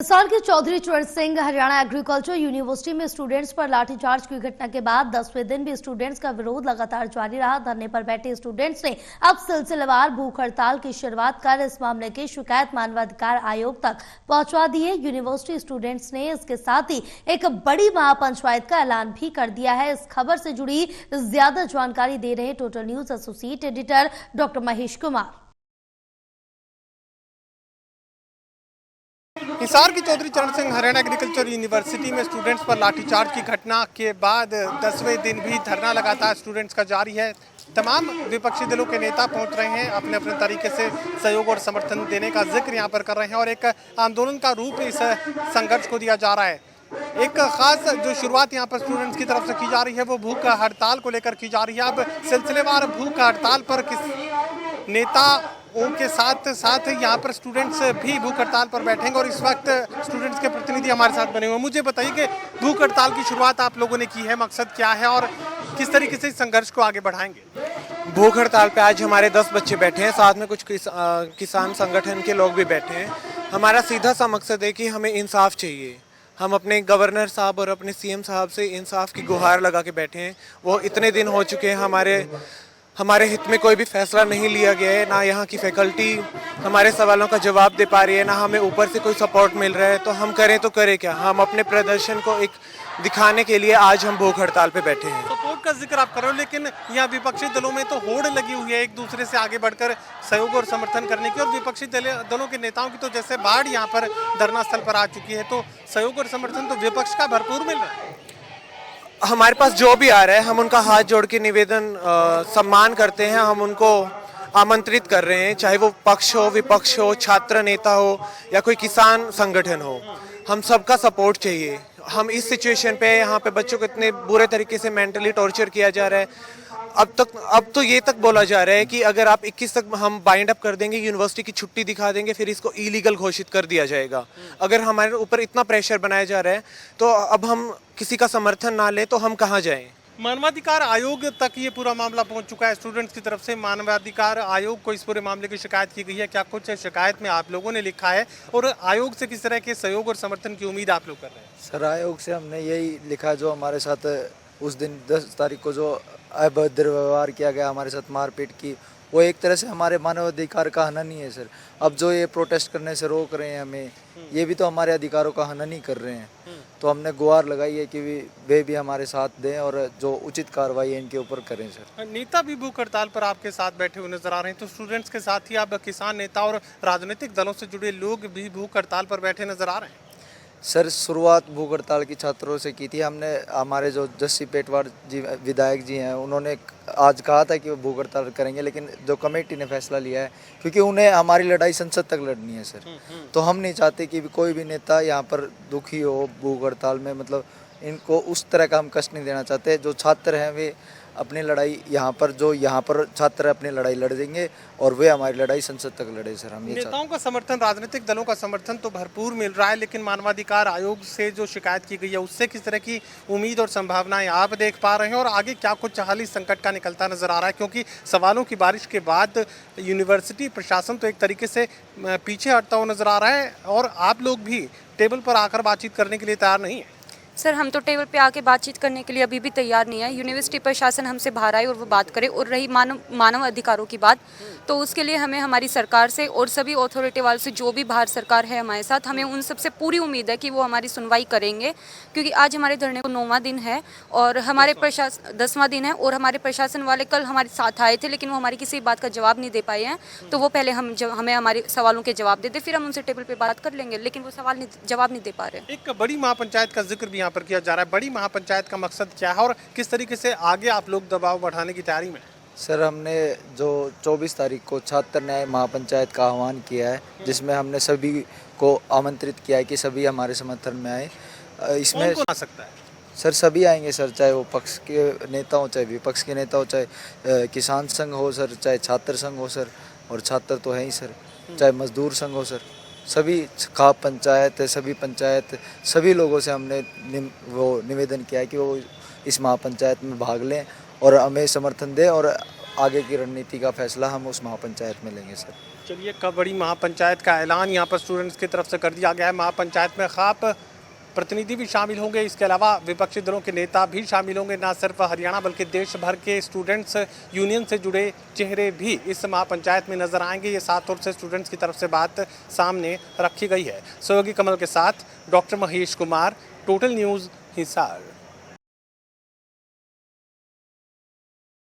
हिसार के चौधरी चरण Singh Haryana agriculture university में स्टूडेंट्स पर लाठीचार्ज की घटना के बाद 10वें दिन भी स्टूडेंट्स का विरोध लगातार जारी रहा। धरने पर बैठे स्टूडेंट्स ने अब सिलसिलेवार भूख हड़ताल की शुरुआत कर इस मामले की शिकायत मानवाधिकार आयोग तक पहुंचा दी है। यूनिवर्सिटी स्टूडेंट्स ने इसके साथ ही एक बड़ी महापंचायत का ऐलान भी कर दिया है। इस खबर से जुड़ी ज्यादा जानकारी दे रहे total news associate editor doctor Mahesh Kumar. Hisar की चौधरी चरण सिंह हरियाणा एग्रीकल्चर यूनिवर्सिटी में स्टूडेंट्स पर लाठीचार्ज की घटना के बाद 10वें दिन भी धरना लगातार स्टूडेंट्स का जारी है। तमाम विपक्षी दलों के नेता पहुंच रहे हैं, अपने अपने तरीके से सहयोग और समर्थन देने का जिक्र यहां पर कर रहे हैं और एक आंदोलन का रूप इस संघर्ष को दिया जा रहा है। एक खास जो शुरुआत यहाँ पर स्टूडेंट्स की तरफ से की जा रही है वो भूख हड़ताल को लेकर की जा रही है। अब सिलसिलेवार भूख हड़ताल पर किस नेता उनके साथ साथ यहाँ पर स्टूडेंट्स भी भूख हड़ताल पर बैठेंगे और इस वक्त स्टूडेंट्स के प्रतिनिधि हमारे साथ बने हुए हैं। मुझे बताइए कि भूख हड़ताल की शुरुआत आप लोगों ने की है, मकसद क्या है और किस तरीके से इस संघर्ष को आगे बढ़ाएंगे? भूख हड़ताल पे आज हमारे 10 बच्चे बैठे हैं, साथ में कुछ किसान संगठन के लोग भी बैठे हैं। हमारा सीधा सा मकसद है कि हमें इंसाफ चाहिए। हम अपने गवर्नर साहब और अपने सीएम साहब से इंसाफ की गुहार लगा के बैठे हैं। वो इतने दिन हो चुके हैं, हमारे हित में कोई भी फैसला नहीं लिया गया है। ना यहाँ की फैकल्टी हमारे सवालों का जवाब दे पा रही है, ना हमें ऊपर से कोई सपोर्ट मिल रहा है। तो हम करें तो करें क्या? हम अपने प्रदर्शन को एक दिखाने के लिए आज हम भूख हड़ताल पे बैठे हैं। सपोर्ट का जिक्र आप कर रहे हो, लेकिन यहाँ विपक्षी दलों में तो होड़ लगी हुई है एक दूसरे से आगे बढ़कर सहयोग और समर्थन करने की, और विपक्षी दलों के नेताओं की तो जैसे बाढ़ यहाँ पर धरना स्थल पर आ चुकी है, तो सहयोग और समर्थन तो विपक्ष का भरपूर मिल रहा है। हमारे पास जो भी आ रहा है हम उनका हाथ जोड़ के निवेदन सम्मान करते हैं। हम उनको आमंत्रित कर रहे हैं, चाहे वो पक्ष हो, विपक्ष हो, छात्र नेता हो या कोई किसान संगठन हो, हम सबका सपोर्ट चाहिए। हम इस सिचुएशन पे यहाँ पे बच्चों को इतने बुरे तरीके से मेंटली टॉर्चर किया जा रहा है। अब तो ये तक बोला जा रहा है कि अगर आप 21 तक हम बाइंड अप कर देंगे, यूनिवर्सिटी की छुट्टी दिखा देंगे, फिर इसको इलीगल घोषित कर दिया जाएगा। अगर हमारे ऊपर इतना प्रेशर बनाया जा रहा है तो अब हम किसी का समर्थन ना ले तो हम कहाँ जाएं? मानवाधिकार आयोग तक ये पूरा मामला पहुंच चुका है। स्टूडेंट्स की तरफ से मानवाधिकार आयोग को इस पूरे मामले की शिकायत की गई है। क्या कुछ शिकायत में आप लोगों ने लिखा है और आयोग से किस तरह के सहयोग और समर्थन की उम्मीद आप लोग कर रहे हैं? सर, आयोग से हमने यही लिखा जो हमारे साथ उस दिन 10 तारीख को जो अभद्र व्यवहार किया गया, हमारे साथ मारपीट की, वो एक तरह से हमारे मानवाधिकार का हनन ही है सर। अब जो ये प्रोटेस्ट करने से रोक रहे हैं हमें, ये भी तो हमारे अधिकारों का हनन ही कर रहे हैं। तो हमने गुहार लगाई है कि वे भी हमारे साथ दें और जो उचित कार्रवाई है इनके ऊपर करें सर। नेता भी भूख हड़ताल पर आपके साथ बैठे हुए नजर आ रहे हैं, तो स्टूडेंट्स के साथ ही आप किसान नेता और राजनीतिक दलों से जुड़े लोग भी भूख हड़ताल पर बैठे नजर आ रहे हैं। सर, शुरुआत भूख हड़ताल की छात्रों से की थी हमने। हमारे जो जस्सी पेटवार जी विधायक जी हैं, उन्होंने आज कहा था कि वो भूख हड़ताल करेंगे, लेकिन जो कमेटी ने फैसला लिया है, क्योंकि उन्हें हमारी लड़ाई संसद तक लड़नी है सर, तो हम नहीं चाहते कि कोई भी नेता यहाँ पर दुखी हो भूख हड़ताल में। मतलब इनको उस तरह का हम कष्ट नहीं देना चाहते। जो छात्र हैं वे अपनी लड़ाई यहाँ पर छात्र अपनी लड़ाई लड़ देंगे और वे हमारी लड़ाई संसद तक लड़े सर। हम ये नेताओं का समर्थन, राजनीतिक दलों का समर्थन तो भरपूर मिल रहा है, लेकिन मानवाधिकार आयोग से जो शिकायत की गई है उससे किस तरह की उम्मीद और संभावनाएं आप देख पा रहे हैं और आगे क्या कुछ हाल इस संकट का निकलता नजर आ रहा है? क्योंकि सवालों की बारिश के बाद यूनिवर्सिटी प्रशासन तो एक तरीके से पीछे हटता हुआ नजर आ रहा है और आप लोग भी टेबल पर आकर बातचीत करने के लिए तैयार नहीं है। सर, हम तो टेबल पे आके बातचीत करने के लिए अभी भी तैयार नहीं है। यूनिवर्सिटी प्रशासन हमसे बाहर आए और वो बात करे। और रही मानव अधिकारों की बात, तो उसके लिए हमें हमारी सरकार से और सभी अथॉरिटी वालों से, जो भी बाहर सरकार है हमारे साथ, हमें उन सबसे पूरी उम्मीद है कि वो हमारी सुनवाई करेंगे। क्योंकि आज हमारे धरने को 9वां दिन है और हमारे 10वां दिन है और हमारे प्रशासन वाले कल हमारे साथ आए थे, लेकिन वो हमारी किसी बात का जवाब नहीं दे पाए हैं। तो वो पहले हमें हमारे सवालों के जवाब देते, फिर हम उनसे टेबल पर बात कर लेंगे, लेकिन वो जवाब नहीं दे पा रहे। एक बड़ी महापंचायत का जिक्र भी यहाँ पर किया जा रहा है। बड़ी महापंचायत का मकसद क्या है और किस तरीके से आगे आप लोग दबाव बढ़ाने की तैयारी में? सर, हमने जो 24 तारीख को छात्र न्याय महापंचायत का आह्वान किया है, जिसमें हमने सभी को आमंत्रित किया है कि सभी हमारे समर्थन में आए। इसमें कौन आ सकता है? सर, सभी आएंगे सर, चाहे वो पक्ष के नेता हो, चाहे विपक्ष के नेता हो, चाहे किसान संघ हो सर, चाहे छात्र संघ हो सर, और छात्र तो है ही सर, चाहे मजदूर संघ हो सर, सभी खाप पंचायत, सभी पंचायत, सभी लोगों से हमने निवेदन किया है कि वो इस महापंचायत में भाग लें और हमें समर्थन दें और आगे की रणनीति का फैसला हम उस महापंचायत में लेंगे सर। चलिए, कब बड़ी महापंचायत का ऐलान यहाँ पर स्टूडेंट्स की तरफ से कर दिया गया है। महापंचायत में खाप प्रतिनिधि भी शामिल होंगे, इसके अलावा विपक्षी दलों के नेता भी शामिल होंगे। ना सिर्फ हरियाणा बल्कि देश भर के स्टूडेंट्स यूनियन से जुड़े चेहरे भी इस महापंचायत में नजर आएंगे। ये सात ओर से स्टूडेंट्स की तरफ से बात सामने रखी गई है। सहयोगी कमल के साथ doctor Mahesh Kumar, total news, Hisar.